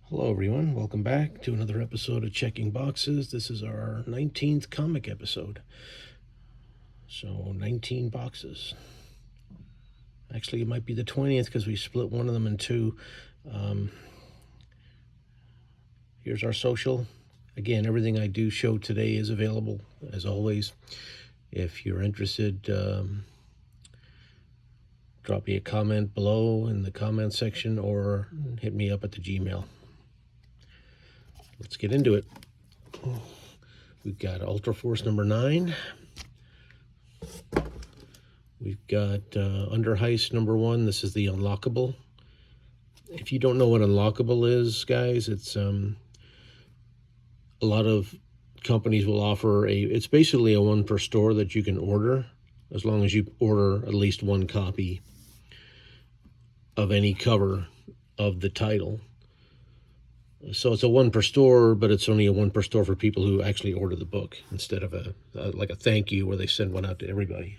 Hello, everyone. Welcome back to another episode of Checking Boxes. This is our 19th comic episode. So, 19 boxes. Actually, it might be the 20th because we split one of them in two. Here's our social. Again, everything I do show today is available, as always. If you're interested, drop me a comment below in the comment section or hit me up at the Gmail. Let's get into it. We've got Ultra Force number 9. We've got Under Heist number 1. This is the Unlockable. If you don't know what Unlockable is, guys, it's a lot of companies will offer it's basically a one per store that you can order as long as you order at least one copy of any cover of the title. So it's a one per store, but it's only a one per store for people who actually order the book instead of like a thank you where they send one out to everybody.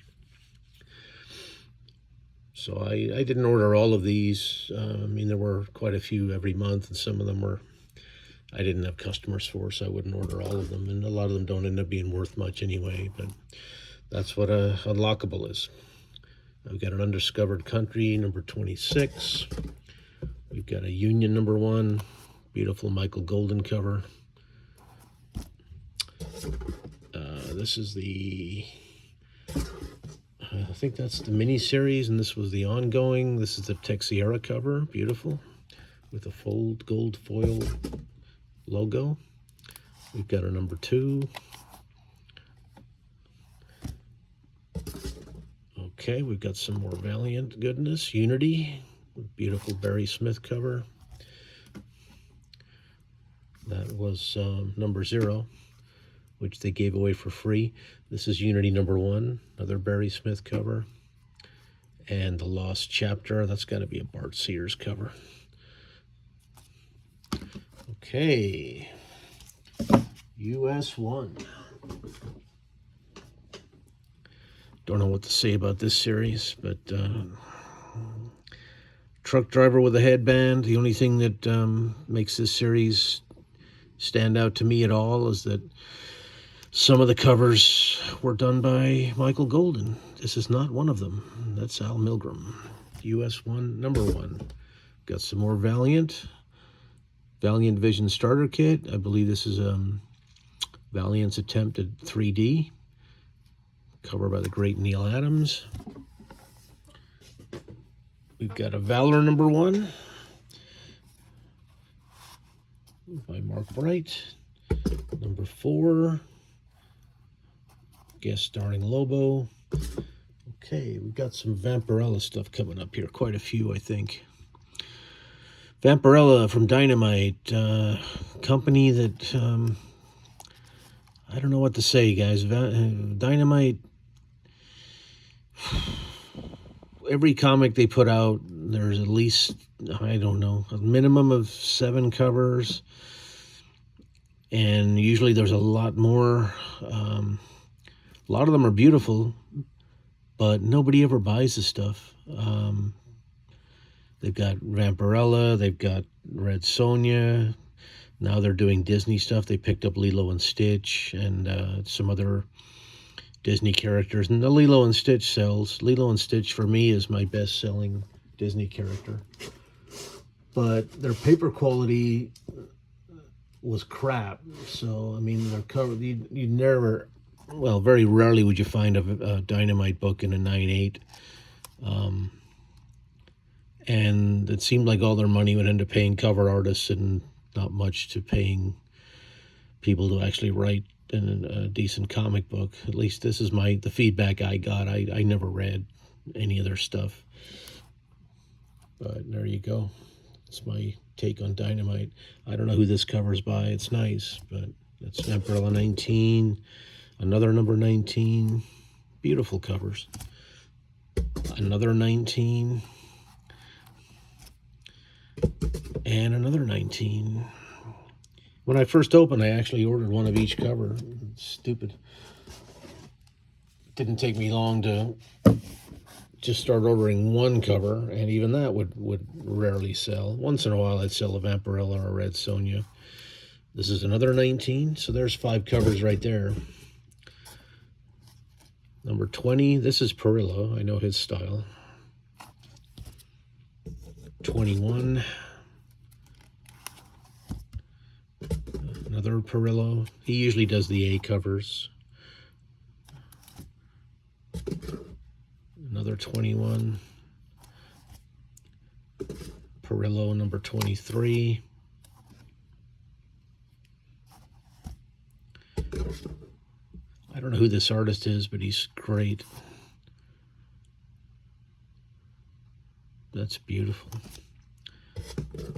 So I didn't order all of these. I mean, there were quite a few every month, and some of them I didn't have customers for, so I wouldn't order all of them. And a lot of them don't end up being worth much anyway, but that's what a Unlockable is. We've got an Undiscovered Country, number 26. We've got a Union, number 1. Beautiful Michael Golden cover. This is I think that's the mini-series, and this was the ongoing. This is the Texiera cover, beautiful, with a gold foil logo. We've got a number 2. Okay, we've got some more Valiant goodness. Unity, beautiful Barry Smith cover. That was number 0, which they gave away for free. This is Unity number 1, another Barry Smith cover. And The Lost Chapter, that's got to be a Bart Sears cover. Okay, US 1. Don't know what to say about this series, but truck driver with a headband. The only thing that makes this series stand out to me at all is that some of the covers were done by Michael Golden. This is not one of them. That's Al Milgrom. US 1, number 1. Got some more Valiant Vision starter kit. I believe this is Valiant's attempt at 3D. Cover by the great Neil Adams. We've got a Valor number 1 by Mark Bright. Number 4, guest starring Lobo. Okay, we've got some Vampirella stuff coming up here. Quite a few, I think. Vampirella from Dynamite, company that I don't know what to say, guys. Dynamite. Every comic they put out, there's at least, I don't know, a minimum of 7 covers. And usually there's a lot more. A lot of them are beautiful, but nobody ever buys the stuff. They've got Vampirella, they've got Red Sonja. Now they're doing Disney stuff. They picked up Lilo and Stitch and some other Disney characters. And the Lilo and Stitch sells. Lilo and Stitch, for me, is my best-selling Disney character. But their paper quality was crap. So, I mean, their cover, you never, well, very rarely would you find a Dynamite book in a 9/8. And it seemed like all their money would end up paying cover artists and not much to paying people to actually write a decent comic book. At least this is the feedback I got. I never read any of their stuff. But there you go. That's my take on Dynamite. I don't know who this cover's by. It's nice, but it's Vampirella 19. Another number 19. Beautiful covers. Another 19. And another 19. When I first opened, I actually ordered one of each cover. Stupid. It didn't take me long to just start ordering one cover, and even that would rarely sell. Once in a while, I'd sell a Vampirella or a Red Sonja. This is another 19, so there's 5 covers right there. Number 20, this is Perillo. I know his style. 21. Another Perillo. He usually does the A covers. Another 21. Perillo number 23. I don't know who this artist is, but he's great. That's beautiful.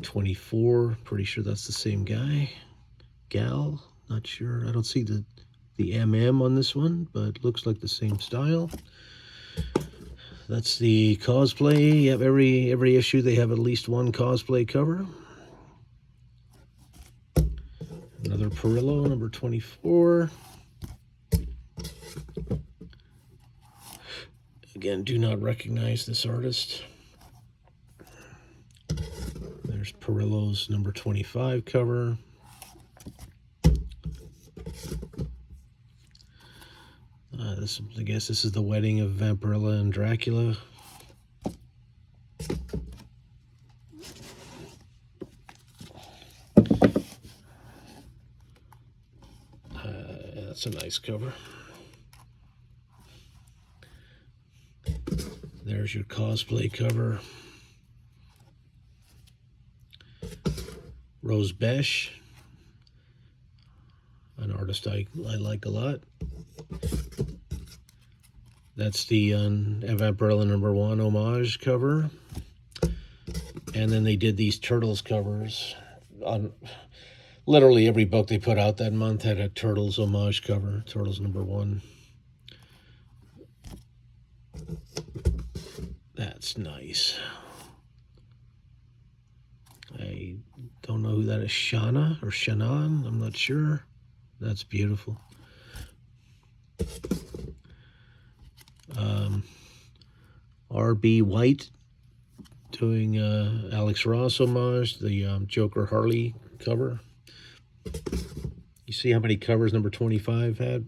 24, pretty sure that's the same guy. Gal, not sure. I don't see the MM on this one, but looks like the same style. That's the cosplay. Yep, every issue they have at least one cosplay cover. Another Perillo, number 24. Again, do not recognize this artist. There's Perillo's number 25 cover. I guess this is the wedding of Vampirella and Dracula. That's a nice cover. There's your cosplay cover. Rose Besch, an artist I like a lot. That's the Vampirella number 1 homage cover. And then they did these Turtles covers. On literally every book they put out that month had a Turtles homage cover. Turtles number 1. That's nice. I don't know who that is. Shana or Shannon? I'm not sure. That's beautiful. R.B. White doing Alex Ross homage, the Joker Harley cover. You see how many covers number 25 had?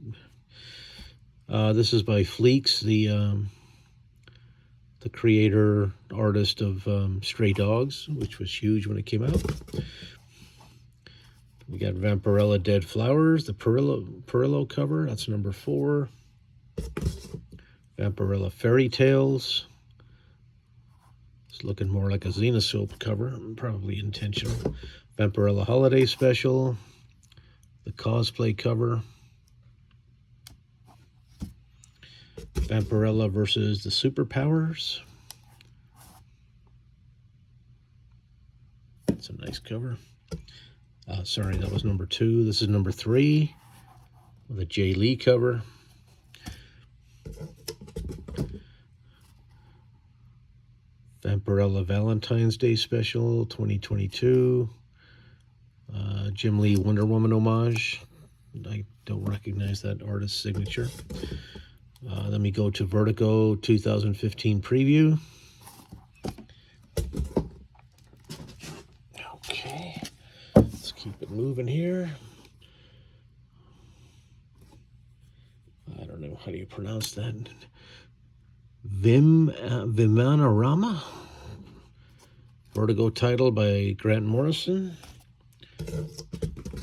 This is by Fleeks, the creator, artist of Stray Dogs, which was huge when it came out. We got Vampirella Dead Flowers, the Perillo cover. That's number 4. Vampirella Fairy Tales. It's looking more like a Xenosoap cover, probably intentional. Vampirella Holiday Special. The cosplay cover. Vampirella versus the Superpowers. That's a nice cover. Sorry, that was number 2. This is number 3 with a Jay Lee cover. Vampirella Valentine's Day Special 2022. Jim Lee Wonder Woman homage. I don't recognize that artist's signature. Let me go to Vertigo 2015 preview. Okay, let's keep it moving here. I don't know, how do you pronounce that? Vimanarama. Vertigo title by Grant Morrison.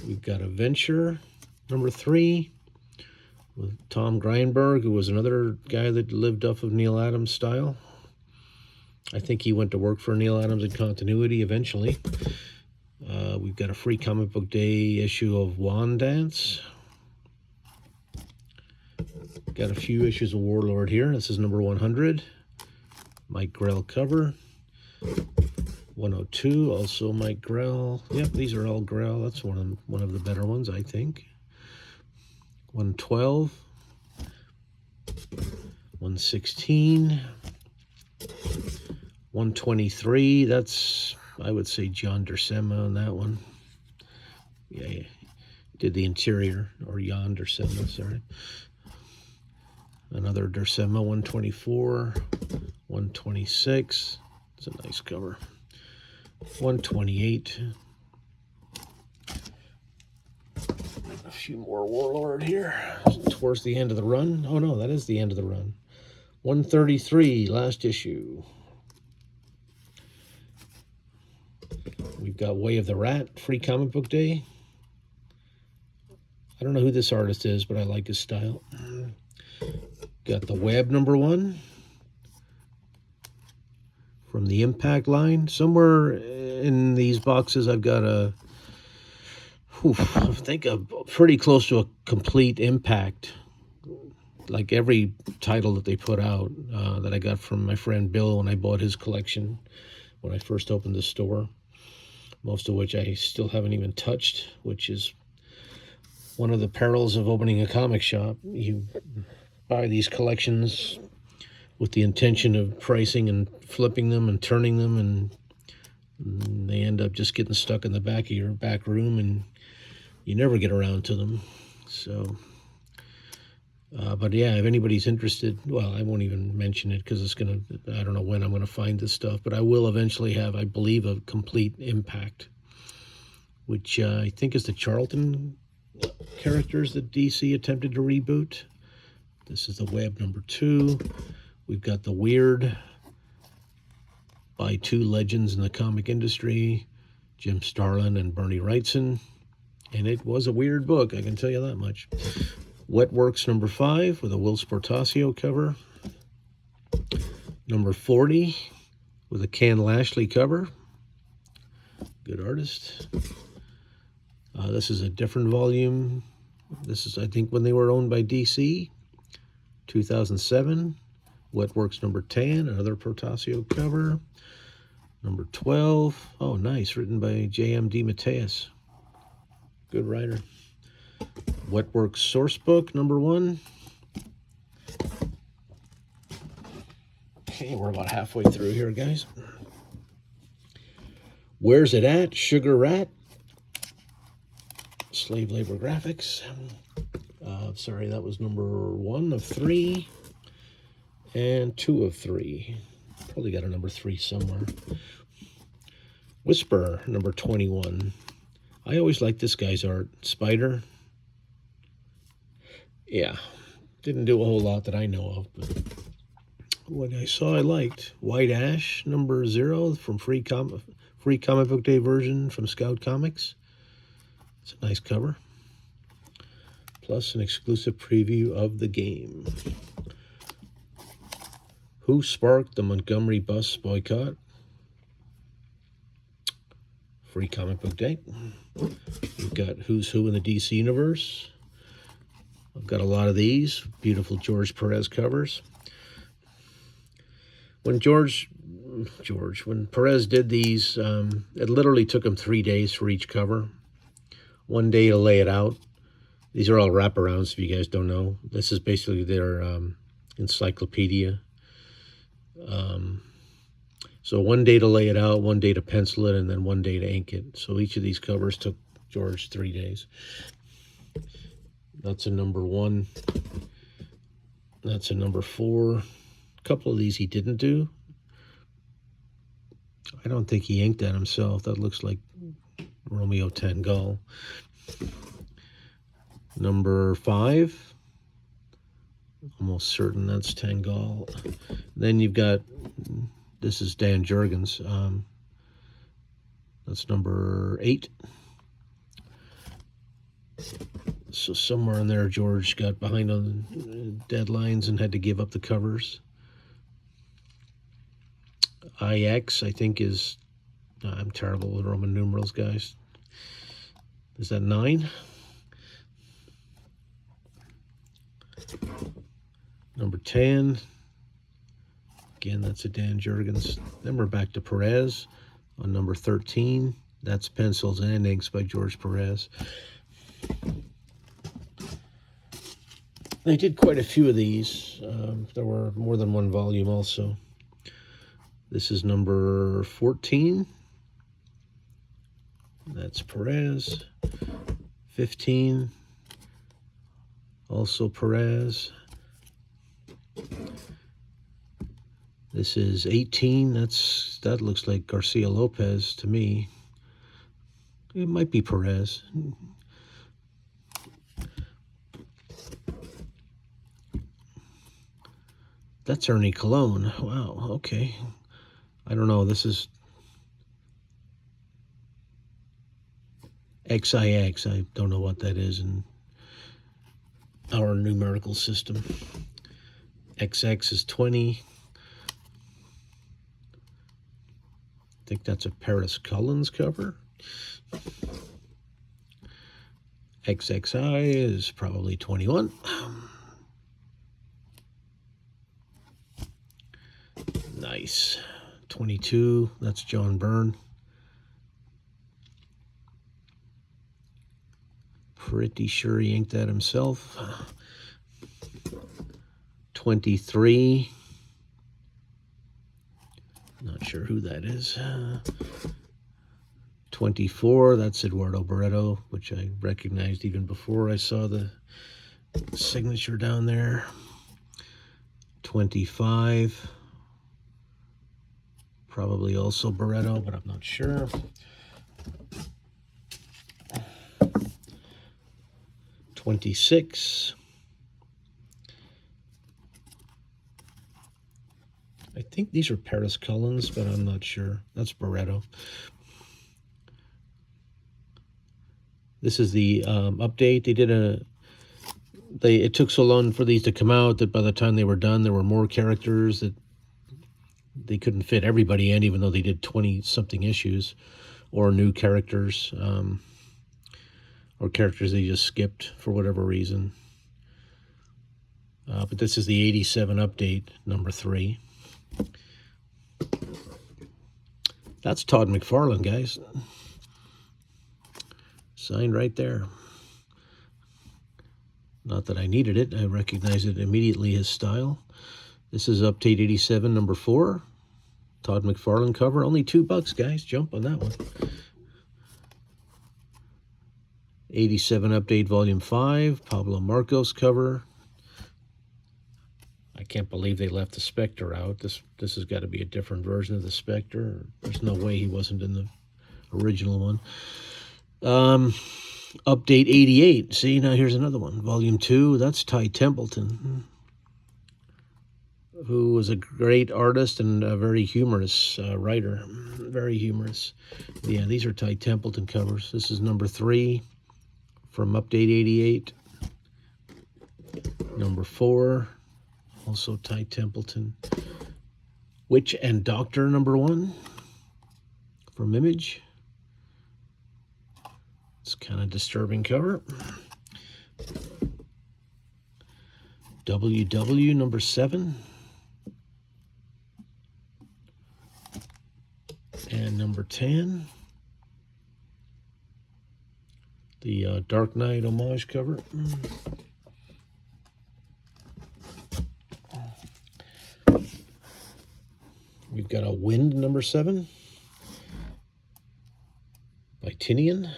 We've got Adventure number 3 with Tom Greinberg, who was another guy that lived off of Neil Adams' style. I think he went to work for Neil Adams in continuity eventually. We've got a free comic book day issue of Wand Dance. Got a few issues of Warlord here. This is number 100. Mike Grell cover. 102, also Mike Grell. Yep, these are all Grell. That's one of the better ones, I think. 112. 116. 123. That's, I would say, John Dersema on that one. Yeah, did the interior, or Jan Dersema, sorry. Another Dersema, 124. 126. It's a nice cover. 128. A few more Warlord here. Towards the end of the run. Oh no, that is the end of the run. 133, last issue. We've got Way of the Rat, Free Comic Book Day. I don't know who this artist is, but I like his style. Got the Web #1 from the Impact line. Somewhere in these boxes I've got I think pretty close to a complete Impact. Like every title that they put out that I got from my friend Bill when I bought his collection when I first opened the store. Most of which I still haven't even touched, which is one of the perils of opening a comic shop. You buy these collections with the intention of pricing and flipping them and turning them, and they end up just getting stuck in the back of your back room, and you never get around to them. So, but yeah, if anybody's interested, well, I won't even mention it because I don't know when I'm gonna find this stuff, but I will eventually have, I believe, a complete Impact, which I think is the Charlton characters that DC attempted to reboot. This is the Web #2. We've got the Weird by two legends in the comic industry, Jim Starlin and Bernie Wrightson. And it was a weird book, I can tell you that much. Wetworks #5 with a Will Sportasio cover. #40 with a Ken Lashley cover. Good artist. This is a different volume. This is, I think, when they were owned by DC. 2007. Wetworks #10, another Portasio cover. #12. Oh, nice. Written by J.M. DeMatteis. Good writer. Wetworks Sourcebook #1. Okay, we're about halfway through here, guys. Where's It At? Sugar Rat. Slave Labor Graphics. Sorry, that was #1 of 3. And 2 of 3. Probably got a #3 somewhere. Whisper #21. I always liked this guy's art. Spider. Yeah, didn't do a whole lot that I know of, but what I saw I liked. White Ash #0 from Free Comic Book Day version from Scout Comics. It's a nice cover. Plus an exclusive preview of the game. Who Sparked the Montgomery Bus Boycott? Free Comic Book Day. We've got Who's Who in the DC Universe. I've got a lot of these. Beautiful George Perez covers. When when Perez did these, it literally took him 3 days for each cover. 1 day to lay it out. These are all wraparounds, if you guys don't know. This is basically their encyclopedia. So 1 day to lay it out, 1 day to pencil it, and then 1 day to ink it. So each of these covers took George 3 days. That's a #1. That's a #4. A couple of these he didn't do. I don't think he inked that himself. That looks like Romeo Tanghal. #5. Almost certain that's Tanghal. Then you've got, this is Dan Jurgens. That's #8. So somewhere in there, George got behind on deadlines and had to give up the covers. IX, I think, is... I'm terrible with Roman numerals, guys. Is that 9? #10. Again, that's a Dan Jurgens. Then we're back to Perez on #13. That's Pencils and Inks by George Perez. They did quite a few of these. There were more than one volume also. This is #14. That's Perez. 15. Also Perez. This is 18. That looks like Garcia Lopez to me. It might be Perez. That's Ernie Colon. Wow, okay. I don't know. This is XIX. I don't know what that is in our numerical system. XX is 20. I think that's a Paris Cullens cover. XXI is probably 21. Nice. 22, that's John Byrne. Pretty sure he inked that himself. 23. Not sure who that is. 24, that's Eduardo Barreto, which I recognized even before I saw the signature down there. 25, probably also Barreto, but I'm not sure. 26. I think these are Paris Cullens, but I'm not sure. That's Barreto. This is the update. It took so long for these to come out that by the time they were done, there were more characters that they couldn't fit everybody in, even though they did 20-something issues, or new characters, or characters they just skipped for whatever reason. But this is the 87 update, number 3. That's Todd McFarlane, guys. Signed right there. Not that I needed it. I recognized it immediately, his style. This is update 87, number 4. Todd McFarlane cover. Only $2, guys. Jump on that one. 87 update, volume 5. Pablo Marcos cover. I can't believe they left the Spectre out. This has got to be a different version of the Spectre. There's no way he wasn't in the original one. Update 88. See, now here's another one. Volume 2. That's Ty Templeton, who was a great artist and a very humorous writer. Very humorous. Yeah, these are Ty Templeton covers. This is number 3 from Update 88. Number 4, also Ty Templeton. Witch and Doctor, number 1 from Image. It's kind of disturbing cover. WW, number 7. And number 10. The Dark Knight homage cover. We've got a Wind, number 7. By Tinian.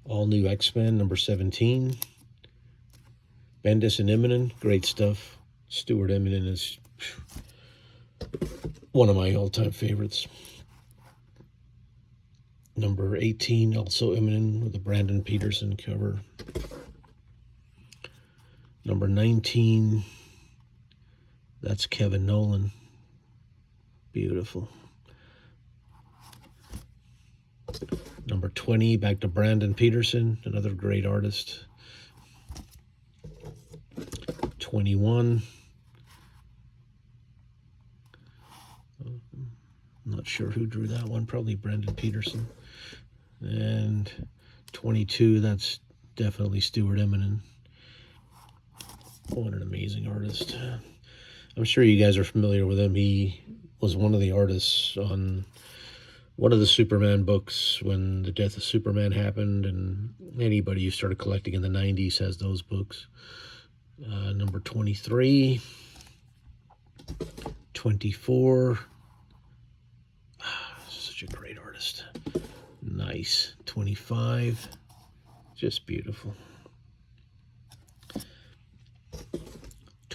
All New X-Men, number 17. Bendis and Immonen, great stuff. Stuart Immonen is one of my all-time favorites. Number 18, also Immonen with a Brandon Peterson cover. Number 19, that's Kevin Nolan. Beautiful. Number 20, back to Brandon Peterson, another great artist. 21. Not sure who drew that one, probably Brandon Peterson. And 22, that's definitely Stuart Immonen. What an amazing artist. I'm sure you guys are familiar with him. He was one of the artists on one of the Superman books when the death of Superman happened, and anybody who started collecting in the 90s has those books. Number 23, 24. Such a great artist. Nice. 25. Just beautiful.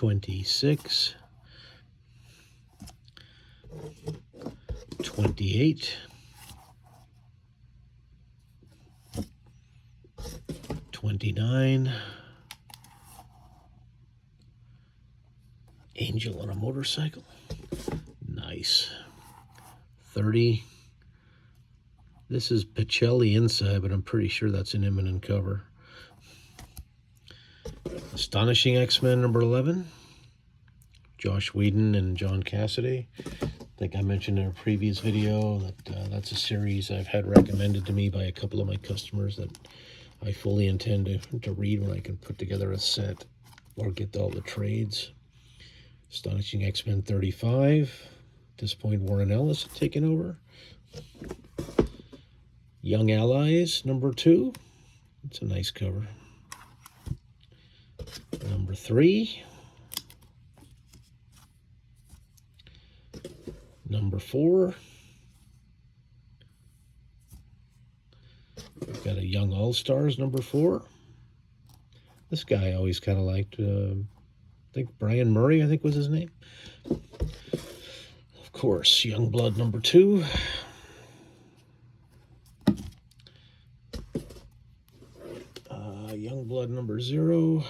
26, 28, 29, Angel on a motorcycle, nice, 30. This is Pacelli inside, but I'm pretty sure that's an imminent cover. Astonishing X-Men number 11, Josh Whedon and John Cassaday. I think I mentioned in a previous video that that's a series I've had recommended to me by a couple of my customers that I fully intend to read when I can put together a set or get all the trades. Astonishing X-Men 35. At this point, Warren Ellis had taken over. Young Allies number 2. It's a nice cover. Number 3. Number 4. We've got a Young All-Stars number 4. This guy I always kind of liked. I think Brian Murray, I think was his name. Of course, Young Blood number 2. Young Blood number 0.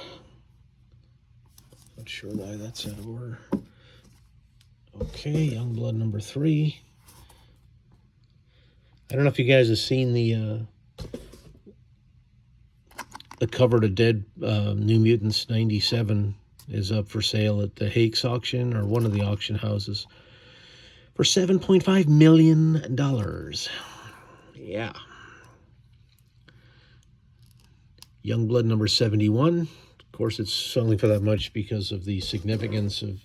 Not sure why that's out of order. Okay, Young Blood number 3. I don't know if you guys have seen the cover to Dead New Mutants 97 is up for sale at the Hakes auction or one of the auction houses for $7.5 million. Yeah. Young Blood number 71. Of course, it's selling for that much because of the significance of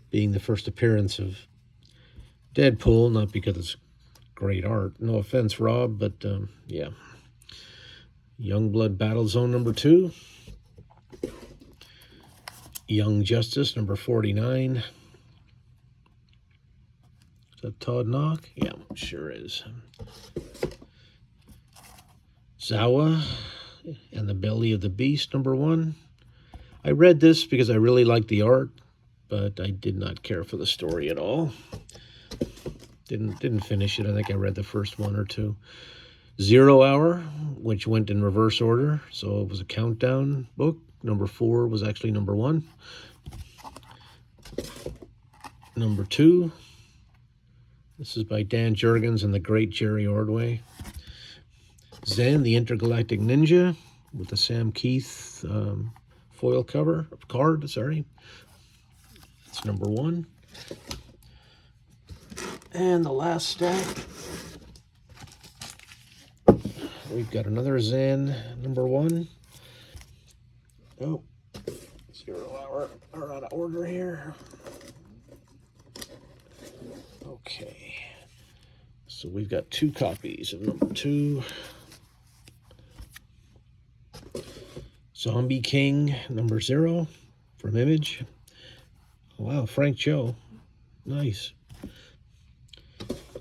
being the first appearance of Deadpool, not because it's great art. No offense, Rob, but yeah. Young Blood Battle Zone number 2. Young Justice number 49. Is that Todd Knock? Yeah, sure is. Zawa and the Belly of the Beast number 1. I read this because I really liked the art, but I did not care for the story at all. Didn't finish it. I think I read the first 1 or 2. 0 Hour, which went in reverse order, so it was a countdown book. Number 4 was actually number 1. Number 2. This is by Dan Jurgens and the great Jerry Ordway. Zen, the Intergalactic Ninja, with the Sam Keith foil cover, card, sorry. It's number 1. And the last stack, we've got another Zen, number 1. Oh, 0 Hour are out of order here. Okay. So we've got 2 copies of number 2. Zombie King, number 0, from Image. Oh, wow, Frank Joe. Nice.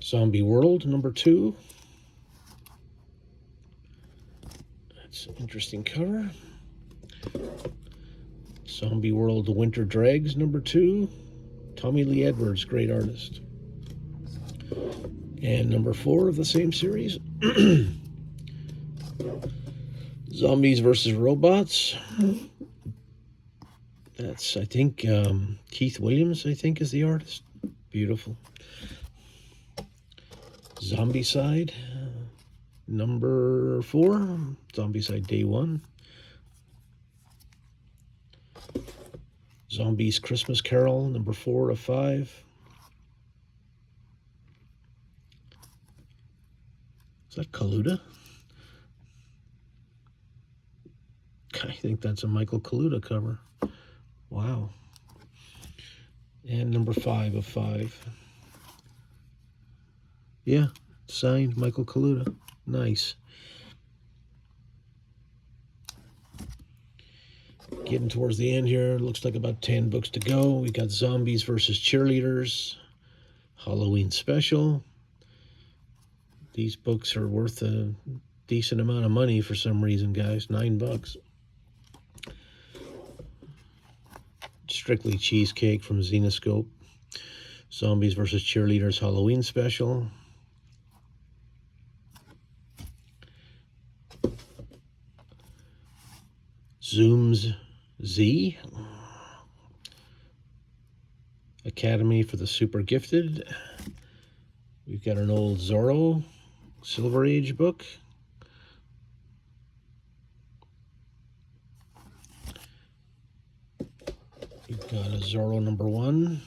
Zombie World, number 2. That's an interesting cover. Zombie World, The Winter Dregs, number 2. Tommy Lee Edwards, great artist. And number 4 of the same series. Zombies versus Robots. That's, I think, Keith Williams, I think, is the artist. Beautiful. Zombicide, number 4. Zombicide Day 1. Zombies Christmas Carol, number 4 of 5. Is that Kaluta? I think that's a Michael Kaluta cover. Wow. And number 5 of 5. Yeah, signed Michael Kaluta. Nice. Getting towards the end here. Looks like about 10 books to go. We got Zombies versus Cheerleaders. Halloween Special. These books are worth a decent amount of money for some reason, guys. $9. Strictly Cheesecake from Xenoscope. Zombies vs. Cheerleaders Halloween Special. Zooms Z. Academy for the Super Gifted. We've got an old Zorro Silver Age book. We've got a Zorro #1.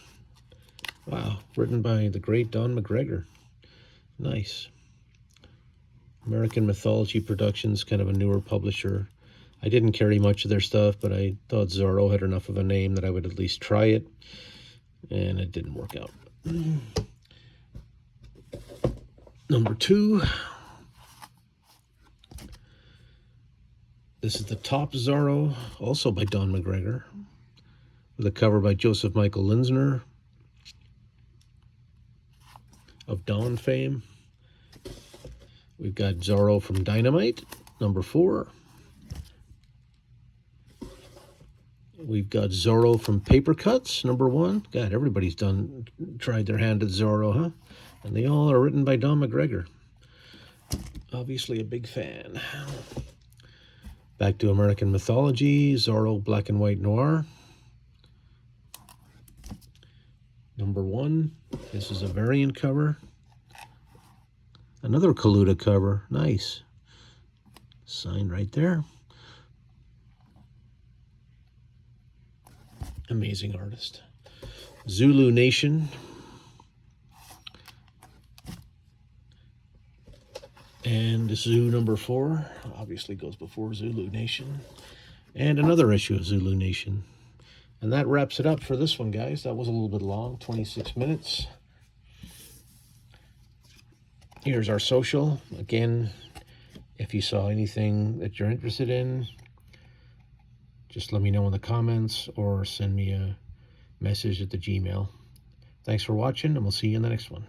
Wow, written by the great Don McGregor. Nice. American Mythology Productions, kind of a newer publisher. I didn't carry much of their stuff, but I thought Zorro had enough of a name that I would at least try it, and it didn't work out. #2. This is the Top Zorro, also by Don McGregor, with a cover by Joseph Michael Linsner of Dawn fame. We've got Zorro from Dynamite, #4. We've got Zorro from Paper Cuts, #1. God, everybody's tried their hand at Zorro, huh? And they all are written by Don McGregor. Obviously a big fan. Back to American Mythology, Zorro Black and White Noir. #1. This is a variant cover. Another Kaluta cover. Nice. Signed right there. Amazing artist. Zulu Nation. And Zoo #4 obviously goes before Zulu Nation. And another issue of Zulu Nation. And that wraps it up for this one, guys. That was a little bit long, 26 minutes. Here's our social. Again, if you saw anything that you're interested in, just let me know in the comments or send me a message at the Gmail. Thanks for watching, and we'll see you in the next one.